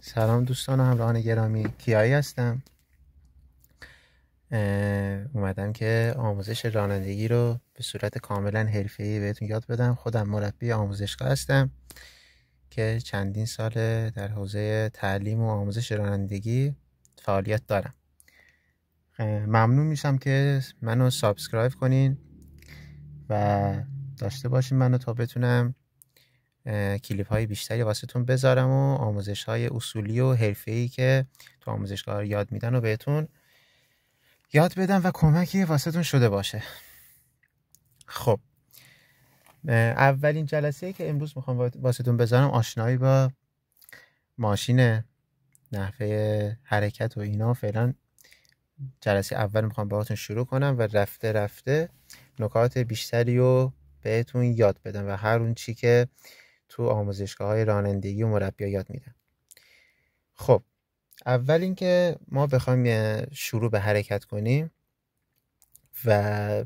سلام دوستان و همراهان گرامی، کیایی هستم. اومدم که آموزش رانندگی رو به صورت کاملا حرفه‌ای بهتون یاد بدم. خودم مربی آموزشگاه هستم که چندین سال در حوزه تعلیم و آموزش رانندگی فعالیت دارم. ممنون میشم که منو سابسکرایب کنین و داشته باشین منو تا بتونم کلیپ های بیشتری واسهتون بذارم و آموزش های اصولی و حرفه‌ای که تو آموزشگاه یاد میدن و بهتون یاد بدم و کمکی واسهتون شده باشه. خب اولین جلسه‌ای که امروز میخوام واسهتون بذارم آشنایی با ماشین، نحوه حرکت و اینا. فعلا جلسه اول میخوام باهاتون شروع کنم و رفته رفته نکات بیشتری رو بهتون یاد بدم و هر اون چی که تو آموزشگاه‌های رانندگی و مربی‌ها یاد میدن. خب اول اینکه ما بخوایم شروع به حرکت کنیم و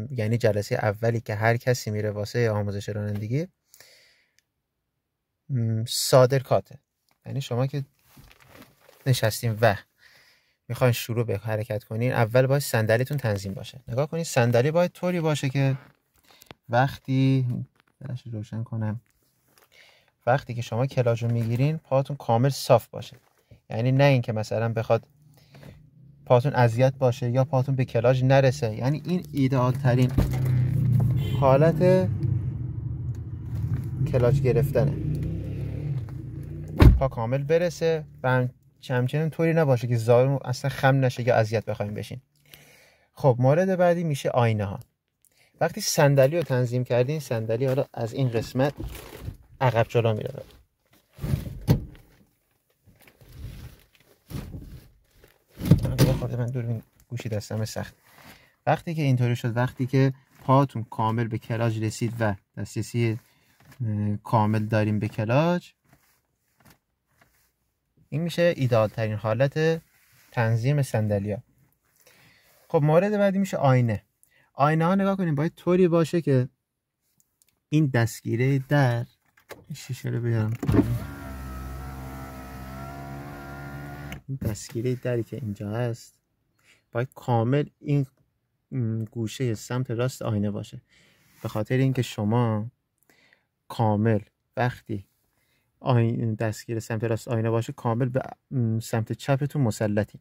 یعنی جلسه اولی که هر کسی میره واسه آموزش رانندگی صادرکاته. یعنی شما که نشستین و میخواین شروع به حرکت کنین، اول باید صندلیتون تنظیم باشه. نگاه کنید صندلی باید طوری باشه که وقتی روشن کنم وقتی که شما کلاج رو میگیرین پاتون کامل صاف باشه. یعنی نه اینکه مثلا بخواد پاتون اذیت باشه یا پاتون به کلاج نرسه. یعنی این ایدئال ترین حالت کلاج گرفتنه، پا کامل برسه و همچنین طوری نباشه که ظاهر اصلا خم نشه یا اذیت بخوایم بشین. خب مورد بعدی میشه آینه ها. وقتی صندلی رو تنظیم کردین، صندلی حالا از این قسمت عقب جلو میره. من دوربین گوشی دستم سخت. وقتی که اینطوری شد، وقتی که پاتون کامل به کلاج رسید و دسترسی کامل داریم به کلاج، این میشه ایدئال ترین حالت تنظیم صندلی‌ها. خب مورد بعدی میشه آینه. آینه ها نگاه کنیم باید طوری باشه که این دستگیره در شیشه رو بیارم، این دستگیره دری که اینجا هست باید کامل این گوشه سمت راست آینه باشه. به خاطر اینکه شما کامل وقتی دستگیر سمت راست آینه باشه کامل به سمت چپتون مسلطی.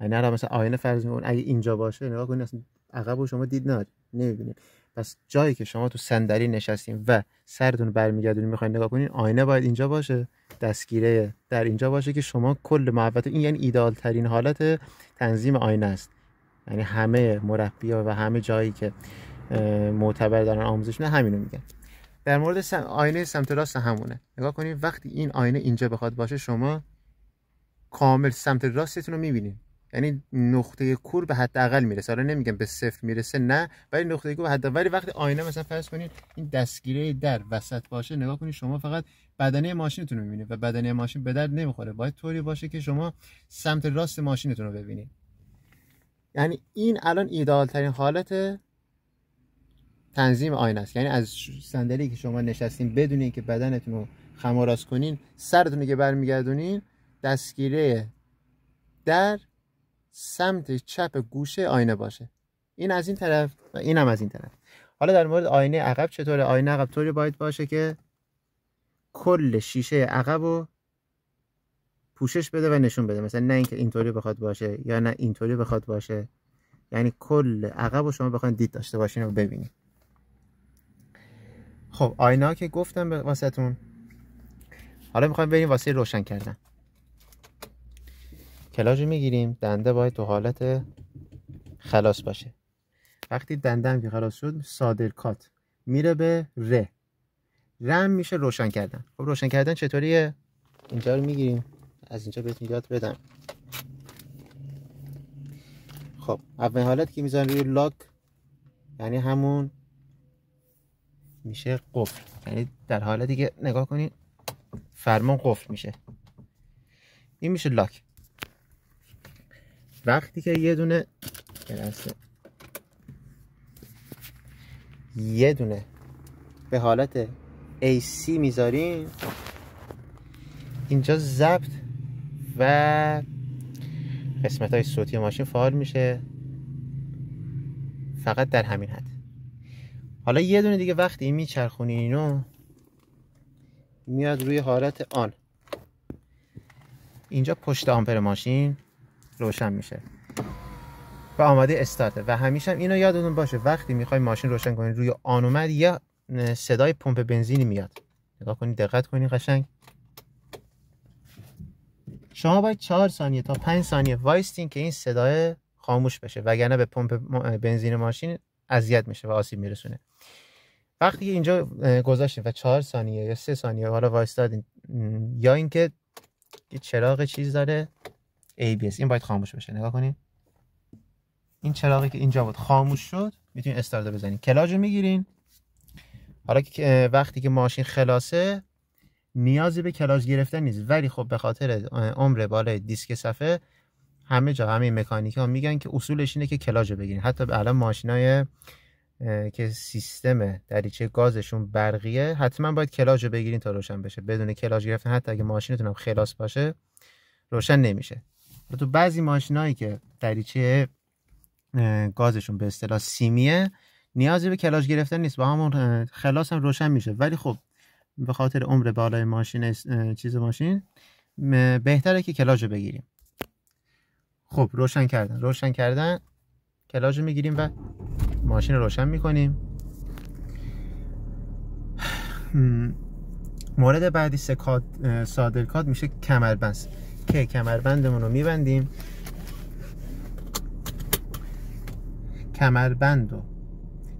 یعنی الان مثلا آینه فرض می‌کنید اگه اینجا باشه، نگاه کنید اصلا عقبو شما دید نمی‌بینید. پس جایی که شما تو صندلی نشستین و سرتون برمیگردونین می‌خواید نگاه کنین، آینه باید اینجا باشه، دستگیره در اینجا باشه که شما کل محوطه. این یعنی ایدئال ترین حالت تنظیم آینه است. یعنی همه مربی‌ها و همه جایی که معتبر دارن آموزش میدن همینو میگن. در مورد آینه سمت راست همونه. نگاه کنید وقتی این آینه اینجا بخواد باشه، شما کامل سمت راستتون رو میبینید. یعنی نقطه کور به حداقل میرسه. حالا نمیگم به صفر میرسه، نه، ولی نقطه کور به حداقل. ولی وقتی آینه مثلا فرض کنید این دستگیره در وسط باشه، نگاه کنید شما فقط بدنه ماشینتون رو میبینید و بدنه ماشین به درد نمیخوره. باید طوری باشه که شما سمت راست ماشینتون رو ببینید. یعنی این الان ایدئال ترین حالت تنظیم آینه است. یعنی از صندلی که شما نشستین بدون اینکه بدنتون رو خم و راست کنین، سرتون رو که برمیگردونین، دستگیره در سمت چپ گوشه آینه باشه. این از این طرف و اینم از این طرف. حالا در مورد آینه عقب چطوره؟ آینه عقب طوری باید باشه که کل شیشه عقب رو پوشش بده و نشون بده. مثلا نه اینکه اینطوری بخواد باشه یا نه اینطوری بخواد باشه. یعنی کل عقب رو شما بخواید دید داشته باشین و ببینید. خب آینه ها که گفتم واسهتون. حالا میخوایم بریم واسه روشن کردن. کلاج میگیریم، دنده باید تو حالت خلاص باشه. وقتی دندم که خلاص شد، صادرکات میره به رم میشه روشن کردن. خب روشن کردن چطوریه؟ اینجا رو میگیریم، از اینجا بهتون یاد بدم. خب اول حالت که میذارن روی لاک، یعنی همون میشه قفل. یعنی در حالتی که نگاه کنید فرمان قفل میشه، این میشه لاک. وقتی که یه دونه به حالت AC میذاریم، اینجا ضبط و قسمت های صوتی ماشین فعال میشه، فقط در همین حد. حالا یه دونه دیگه وقتی میچرخونی اینو میاد روی حالت آن، اینجا پشت آمپر ماشین روشن میشه و آماده استارته. و همیشه هم اینو یادتون باشه وقتی میخوای ماشین روشن کنید روی آن اومد یا صدای پمپ بنزینی میاد. نگاه کنید، دقت کنید قشنگ. شما باید 4 ثانیه تا 5 ثانیه وایستین که این صدای خاموش بشه، وگرنه به پمپ بنزین ماشین اذیت میشه و آسیب میرسونه. وقتی اینجا گذاشتین و 4 ثانیه یا 3 ثانیه حالا وایستادین، یا اینکه چراغ چیز داره ABS، این باید خاموش بشه. نگاه کنید این چراغی که اینجا بود خاموش شد، میتونین استارت بزنین. کلاژو میگیرین. حالا که وقتی که ماشین خلاصه نیازی به کلاژ گرفتن نیست، ولی خب به خاطر عمر بالای دیسک صفحه همه مکانیکا میگن که اصولش اینه که کلاژو بگیرین. حتی الان ماشینای که سیستم دریچه گازشون برقیه حتما باید کلاژو بگیرین تا روشن بشه. بدون کلاژ گرفتن حتی اگه ماشینتون هم خلاص باشه روشن نمیشه. تو بعضی ماشینایی که دریچه گازشون به اصطلاح سیمیه نیازی به کلاژ گرفتن نیست، با همون خلاص هم روشن میشه. ولی خب به خاطر عمر بالای ماشین ماشین بهتره که کلاژو بگیریم. خب روشن کردن کلاژو میگیریم و ماشین رو روشن میکنیم. مورد بعدی صادرکات میشه کمربند که کمربندمون رو میبندیم. کمربند و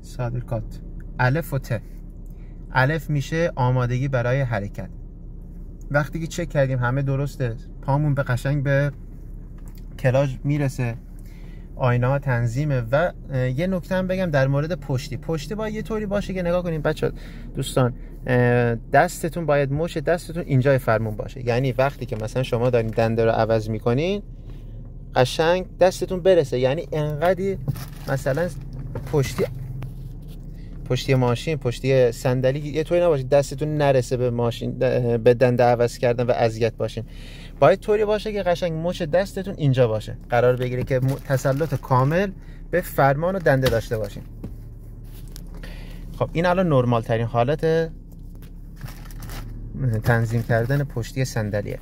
صادرکات الف و ت. الف میشه آمادگی برای حرکت. وقتی که چک کردیم همه درسته، پامون به قشنگ به کلاژ میرسه، آینه ها تنظیمه. و یه نکته هم بگم در مورد پشتی باید یه طوری باشه که نگاه کنیم بچه دوستان، دستتون باید مش دستتون اینجای فرمون باشه. یعنی وقتی که مثلا شما دارین دنده رو عوض میکنین قشنگ دستتون برسه، یعنی انقدر مثلا پشتی ماشین، پشتی صندلی یه طوری نباشه دستتون نرسه به ماشین، به دنده عوض کردن و اذیت باشین. باید طوری باشه که قشنگ مش دستتون اینجا باشه، قرار بگیره که تسلط کامل به فرمان و دنده داشته باشین. خب این الان نرمال ترین حالت تنظیم کردن پشتی صندلیه.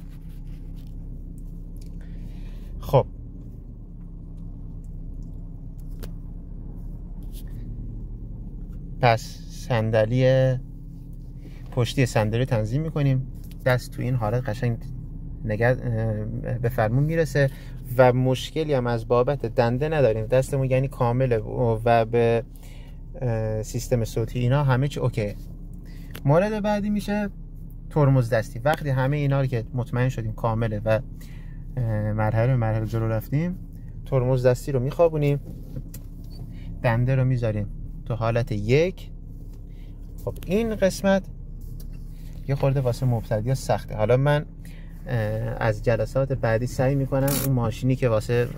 خب پس پشتی صندلی تنظیم میکنیم، دست تو این حالت قشنگ به فرمون میرسه و مشکلی هم از بابت دنده نداریم، دستمون یعنی کامله و به سیستم صوتی اینا همه چی اوکی. مورد بعدی میشه ترمز دستی. وقتی همه اینا رو که مطمئن شدیم کامله و مرحله به مرحله جلو رفتیم، ترمز دستی رو میخوابونیم، دنده رو میذاریم تو حالت 1. خب این قسمت یه خورده واسه مبتدی‌ها سخته. حالا من از جلسات بعدی سعی میکنم اون ماشینی که واسه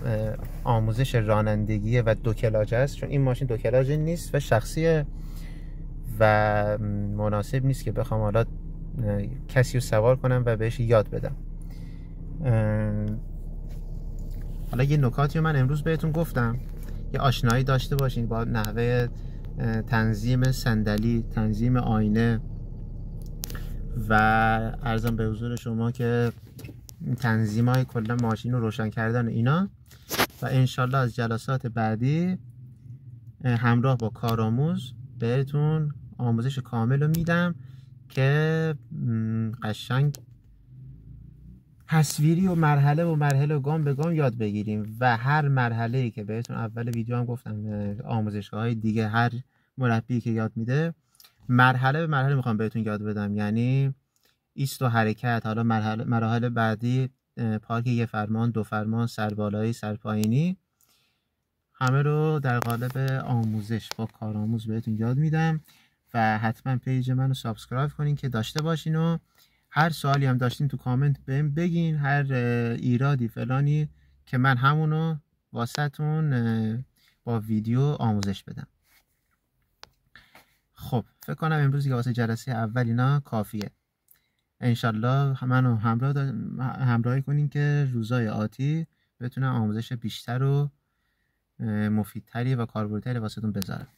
آموزش رانندگی و 2 کلاژ است، چون این ماشین 2 کلاژ نیست و شخصیه و مناسب نیست که بخوام حالا کسی رو سوار کنم و بهش یاد بدم. حالا یه نکاتی من امروز بهتون گفتم، یه آشنایی داشته باشین با نحوه تنظیم صندلی، تنظیم آینه و عرضم به حضور شما که تنظیم‌های کلا ماشین رو روشن کردن اینا. و انشالله از جلسات بعدی همراه با کارآموز بهتون آموزش کامل رو میدم که قشنگ تصویری و مرحله و گام به گام یاد بگیریم. و هر مرحله‌ای که بهتون اول ویدیو هم گفتم، آموزشگاه‌های دیگه هر مربی که یاد میده مرحله به مرحله میخوام بهتون یاد بدم، یعنی ایست و حرکت، حالا مراحل بعدی پارک 1 فرمان، 2 فرمان، سربالایی، سرپایینی، همه رو در قالب آموزش با کارآموز بهتون یاد میدم. و حتما پیج منو سابسکرایب کنین که داشته باشین و هر سوالی هم داشتین تو کامنت بهم بگین، هر ایرادی فلانی که من همونو واسهتون با ویدیو آموزش بدم. خب فکر کنم امروز دیگه واسه جلسه اول اینا کافیه. انشالله منو همراهی کنین که روزای آتی بتونم آموزش بیشتر و مفیدتری و کاربردتری واسهتون بذارم.